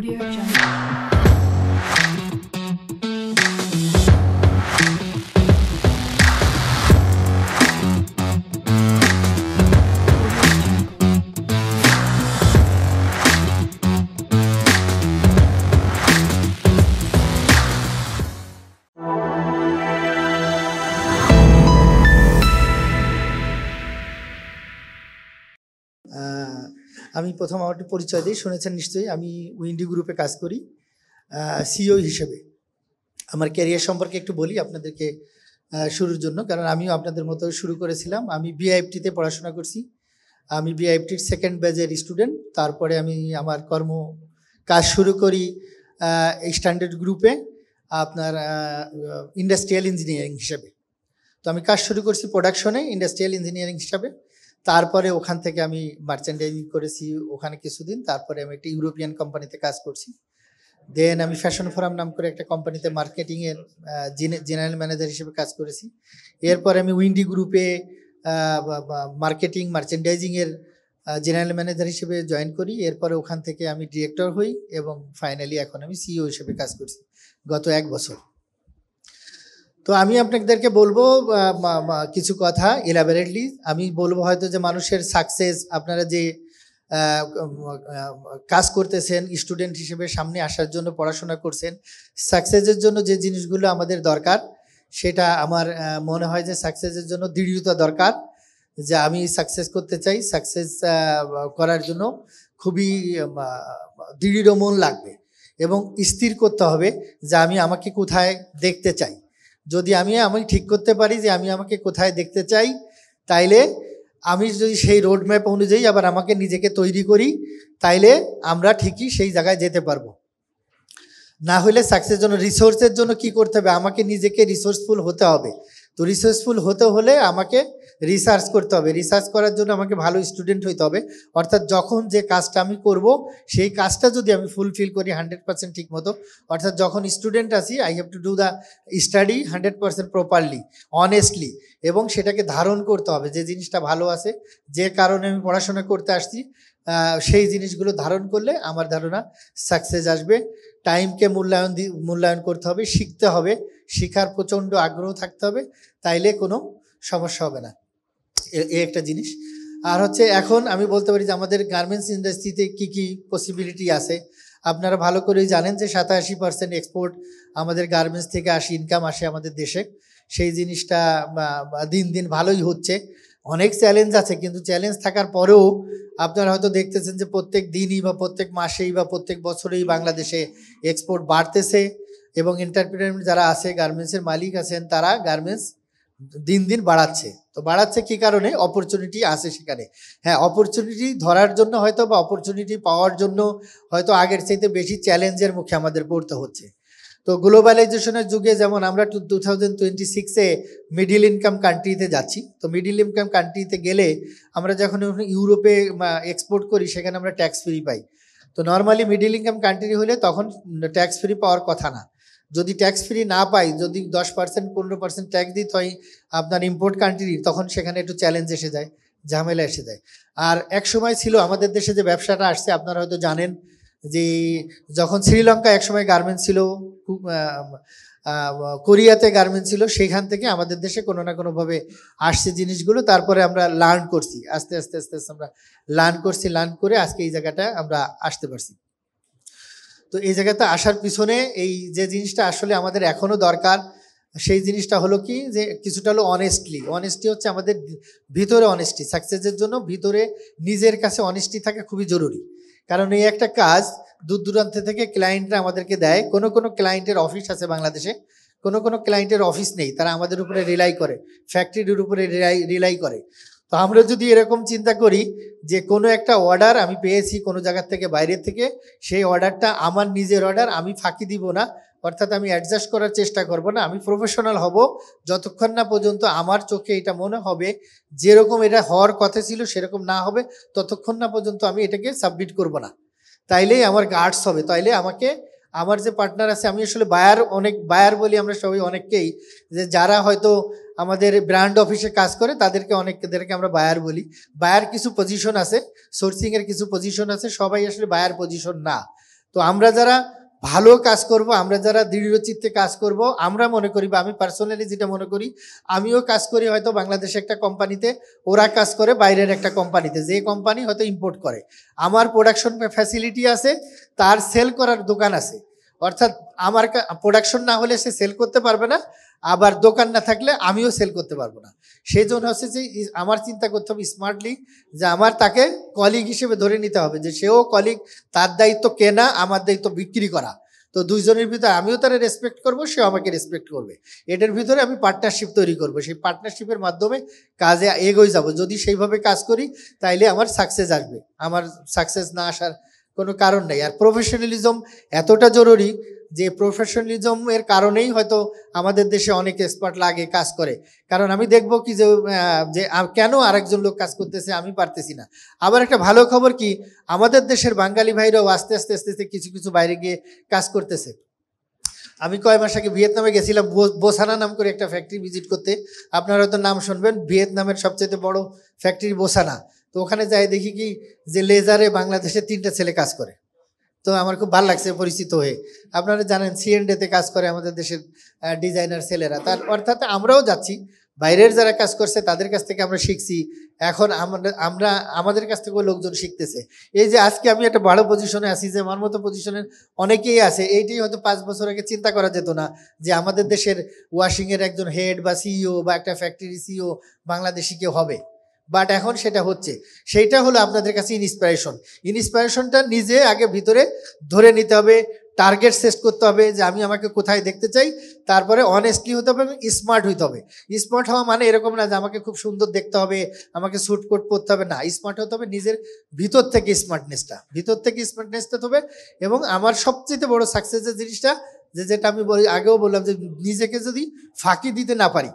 Audio Jungle. আমি প্রথম আমার পরিচয় দিই, শুনেছেন নিশ্চয়ই। আমি উইন্ডি গ্রুপে কাজ করি সিইও হিসেবে। আমার ক্যারিয়ার সম্পর্কে একটু বলি আপনাদেরকে শুরুর জন্য, কারণ আমিও আপনাদের মতো শুরু করেছিলাম। আমি বিআইএফটিতে পড়াশোনা করছি। আমি বিআইএফটির সেকেন্ড ব্যাচের স্টুডেন্ট। তারপরে আমি আমার কাজ শুরু করি স্ট্যান্ডার্ড গ্রুপে, আপনার ইন্ডাস্ট্রিয়াল ইঞ্জিনিয়ারিং হিসেবে। তো আমি কাজ শুরু করছি প্রোডাকশনে ইন্ডাস্ট্রিয়াল ইঞ্জিনিয়ারিং হিসাবে। তারপরে ওখান থেকে আমি মার্চেন্ডাইজিং করেছি ওখানে কিছুদিন। তারপরে আমি একটা ইউরোপিয়ান কোম্পানিতে কাজ করছি। দেন আমি ফ্যাশন ফোরাম নাম করে একটা কোম্পানিতে মার্কেটিংয়ের জেনারেল ম্যানেজার হিসেবে কাজ করেছি। এরপরে আমি উইন্ডি গ্রুপে মার্চেন্ডাইজিংয়ের জেনারেল ম্যানেজার হিসেবে জয়েন করি। এরপরে ওখান থেকে আমি ডিরেক্টর হই এবং ফাইনালি এখন আমি সিইও হিসেবে কাজ করছি গত 1 বছর। তো আমি আপনাদেরকে বলবো কিছু কথা এলাবোরেটলি। আমি বলবো হয়তো যে মানুষের সাকসেস, আপনারা যে কাজ করতেছেন স্টুডেন্ট হিসেবে সামনে আসার জন্য পড়াশোনা করছেন, সাকসেসের জন্য যে জিনিসগুলো আমাদের দরকার, সেটা আমার মনে হয় যে সাকসেসের জন্য দৃঢ়তা দরকার। যে আমি সাকসেস করতে চাই, সাকসেস করার জন্য খুবই দৃঢ় মন লাগবে এবং স্থির করতে হবে যে আমি আমাকে কোথায় দেখতে চাই। যদি আমি ঠিক করতে পারি যে আমি আমাকে কোথায় দেখতে চাই, তাইলে আমি যদি সেই রোড ম্যাপ অনুযায়ী আবার আমাকে নিজেকে তৈরি করি, তাইলে আমরা ঠিকই সেই জায়গায় যেতে পারবো। না হলে সাকসেসের জন্য রিসোর্সের জন্য কি করতে হবে, আমাকে নিজেকে রিসোর্সফুল হতে হবে। তো রিসোর্সফুল হতে হলে আমাকে রিসার্চ করতে হবে। রিসার্চ করার জন্য আমাকে ভালো স্টুডেন্ট হইতে হবে। অর্থাৎ যখন যে কাজটা আমি করব, সেই কাজটা যদি আমি ফুলফিল করি 100% ঠিক মতো, অর্থাৎ যখন স্টুডেন্ট আছি, I have to do the study 100% properly, honestly, এবং সেটাকে ধারণ করতে হবে। যে জিনিসটা ভালো আছে, যে কারণে আমি পড়াশোনা করতে আসছি, সেই জিনিসগুলো ধারণ করলে আমার ধারণা সাকসেস আসবে। টাইমকে মূল্যায়ন করতে হবে, শিখতে হবে, শেখার প্রচণ্ড আগ্রহ থাকতে হবে, তাইলে কোনো সমস্যা হবে না। এ একটা জিনিস। আর হচ্ছে এখন আমি বলতে পারি যে আমাদের গার্মেন্টস ইন্ডাস্ট্রিতে কি কি পসিবিলিটি আছে। আপনারা ভালো করেই জানেন যে 87% এক্সপোর্ট আমাদের গার্মেন্টস থেকে ইনকাম আসে আমাদের দেশে। সেই জিনিসটা দিন দিন ভালোই হচ্ছে। অনেক চ্যালেঞ্জ আছে, কিন্তু চ্যালেঞ্জ থাকার পরেও আপনারা হয়তো দেখতেছেন যে প্রত্যেক দিনই বা প্রত্যেক মাসেই বা প্রত্যেক বছরেই বাংলাদেশে এক্সপোর্ট বাড়তেছে এবং এন্টারপ্রেনার যারা আছে, গার্মেন্টসের মালিক আছেন, তারা গার্মেন্টস দিন দিন বাড়াচ্ছে। তো বাড়াচ্ছে কি কারণে? অপরচুনিটি আছে সেখানে। হ্যাঁ, অপরচুনিটি ধরার জন্য হয়তো বা অপরচুনিটি পাওয়ার জন্য হয়তো আগের চাইতে বেশি চ্যালেঞ্জের মুখে আমাদের পড়তে হচ্ছে। তো গ্লোবালাইজেশনের যুগে যেমন আমরা 2026-এ মিডিল ইনকাম কান্ট্রিতে যাচ্ছি। তো মিডিল ইনকাম কান্ট্রিতে গেলে আমরা যখন ইউরোপে এক্সপোর্ট করি, সেখানে আমরা ট্যাক্স ফ্রি পাই। তো নর্মালি মিডিল ইনকাম কান্ট্রি হলে তখন ট্যাক্স ফ্রি পাওয়ার কথা না। যদি ট্যাক্স ফ্রি না পাই, যদি 10% 15% ট্যাক্স দিতে হয় আপনার ইম্পোর্ট কান্ট্রির, তখন সেখানে একটু চ্যালেঞ্জ এসে যায়, ঝামেলা এসে যায়। আর এক সময় ছিল আমাদের দেশে যে ব্যবসাটা আসছে, আপনারা হয়তো জানেন যে যখন শ্রীলঙ্কা একসময় গার্মেন্টস ছিল, কোরিয়াতে গার্মেন্টস ছিল, সেইখান থেকে আমাদের দেশে কোনো না কোনোভাবে আসছে জিনিসগুলো। তারপরে আমরা লার্ন করছি, আস্তে আস্তে আস্তে আস্তে আমরা লার্ন করে আজকে এই জায়গাটা আমরা আসতে পারছি। তো এই জায়গাতে আসার পিছনে এই যে জিনিসটা আসলে আমাদের এখনও দরকার, সেই জিনিসটা হলো কি, যে কিছুটা হলো অনেস্টি হচ্ছে আমাদের ভিতরে অনেস্টি। সাকসেসের জন্য ভিতরে নিজের কাছে অনেস্টি থাকা খুবই জরুরি। কারণ এই একটা কাজ দূর দূরান্ত থেকে ক্লায়েন্টরা আমাদেরকে দেয়। কোনো ক্লায়েন্টের অফিস আছে বাংলাদেশে, কোনো ক্লায়েন্টের অফিস নেই, তারা আমাদের উপরে রিলাই করে, ফ্যাক্টরির উপরে রিলাই করে। তো আমরা যদি এরকম চিন্তা করি যে কোনো একটা অর্ডার আমি পেয়েছি কোনো জায়গার থেকে, বাইরের থেকে, সেই অর্ডারটা আমার নিজের অর্ডার, আমি ফাঁকি দিব না, অর্থাৎ আমি অ্যাডজাস্ট করার চেষ্টা করব না, আমি প্রফেশনাল হব যতক্ষণ না পর্যন্ত আমার চোখে এটা মনে হবে যেরকম এটা হওয়ার কথা ছিল সেরকম না হবে, ততক্ষণ না পর্যন্ত আমি এটাকে সাবমিট করব না। তাইলেই আমার গার্ডস হবে। তাইলে আমাকে, আমার যে পার্টনার আছে, আমি আসলে বায়ার বলি আমরা সবাই অনেককেই, যে যারা হয়তো আমাদের ব্র্যান্ড অফিসে কাজ করে তাদেরকে আমরা বায়ার বলি। বায়ার কিছু পজিশন আছে, সোর্সিংয়ের কিছু পজিশন আছে, সবাই আসলে বায়ার পজিশন না। তো আমরা যারা ভালো কাজ করব, আমরা যারা দৃঢ়চিত্তে কাজ করব, আমরা মনে করি বা আমি পার্সোনালি যেটা মনে করি, আমিও কাজ করি হয়তো বাংলাদেশে একটা কোম্পানিতে, ওরা কাজ করে বাইরের একটা কোম্পানিতে, যে কোম্পানি হয়তো ইম্পোর্ট করে। আমার প্রোডাকশন ফ্যাসিলিটি আছে, তার সেল করার দোকান আছে। অর্থাৎ আমার প্রোডাকশন না হলে সে সেল করতে পারবে না, আবার দোকান না থাকলে আমিও সেল করতে পারবো না। সেই জন্য হচ্ছে যে আমার চিন্তা করতে হবে স্মার্টলি, যে আমার তাকে কলিগ হিসেবে ধরে নিতে হবে, যে সেও কলিগ, তার দায়িত্ব কেনা, আমার দায়িত্ব বিক্রি করা। তো দুইজনের ভিতরে আমিও তারা রেসপেক্ট করব, সেও আমাকে রেসপেক্ট করবে। এটার ভিতরে আমি পার্টনারশিপ তৈরি করব, সেই পার্টনারশিপের মাধ্যমে কাজে এগোই যাব। যদি সেইভাবে কাজ করি তাইলে আমার সাকসেস আসবে, আমার সাকসেস না আসার কোনো কারণ নেই। আর প্রফেশনালিজম এতটা জরুরি যে প্রফেশনালিজমের কারণেই হয়তো আমাদের দেশে অনেক এক্সপার্ট লাগে, কাজ করে। কারণ আমি দেখবো কি যে কেন আরেকজন লোক কাজ করতেছে আমি পারতেছি না। আবার একটা ভালো খবর কি, আমাদের দেশের বাঙালি ভাইরাও আস্তে আস্তে আস্তে আস্তে কিছু কিছু বাইরে গিয়ে কাজ করতেছে। আমি কয় মাস আগে ভিয়েতনামে গেছিলাম, বোসানা নাম করে একটা ফ্যাক্টরি ভিজিট করতে। আপনারা হয়তো নাম শুনবেন, ভিয়েতনামের সবচেয়ে বড় ফ্যাক্টরি বোসানা। তো ওখানে যাই দেখি কি যে লেজারে বাংলাদেশে 3টা ছেলে কাজ করে। তো আমার খুব ভালো লাগছে পরিচিত হয়ে। আপনারা জানেন সিএনডেতে কাজ করে আমাদের দেশের ডিজাইনার ছেলেরা। তার অর্থাৎ আমরাও যাচ্ছি, বাইরের যারা কাজ করছে তাদের কাছ থেকে আমরা শিখছি। এখন আমরা আমাদের কাছ থেকেও লোকজন শিখতেছে। এই যে আজকে আমি একটা বড় পজিশনে আছি, যে আমার মতো পজিশনের অনেকেই আছে, এইটাই হয়তো 5 বছর আগে চিন্তা করা যেত না যে আমাদের দেশের ওয়াশিংয়ের একজন হেড বা সিইও বা একটা ফ্যাক্টরি সিইও বাংলাদেশি কেউ হবে। বাট এখন সেটা হচ্ছে। সেইটা হলো আপনাদের কাছে ইন্সপিরেশনটা নিজে আগে ভিতরে ধরে নিতে হবে, টার্গেট সেট করতে হবে যে আমি আমাকে কোথায় দেখতে চাই। তারপরে অনেস্টলি হতে হবে এবং স্মার্ট হইতে হবে। স্মার্ট হওয়া মানে এরকম না যে আমাকে খুব সুন্দর দেখতে হবে, আমাকে স্যুট কোট পরতে হবে, না। স্মার্ট হতে হবে নিজের ভিতর থেকে স্মার্টনেসটা হবে। এবং আমার সবচেয়ে বড় সাকসেসের জিনিসটা, যেটা আমি আগেও বললাম, যে নিজেকে যদি ফাঁকি দিতে না পারি,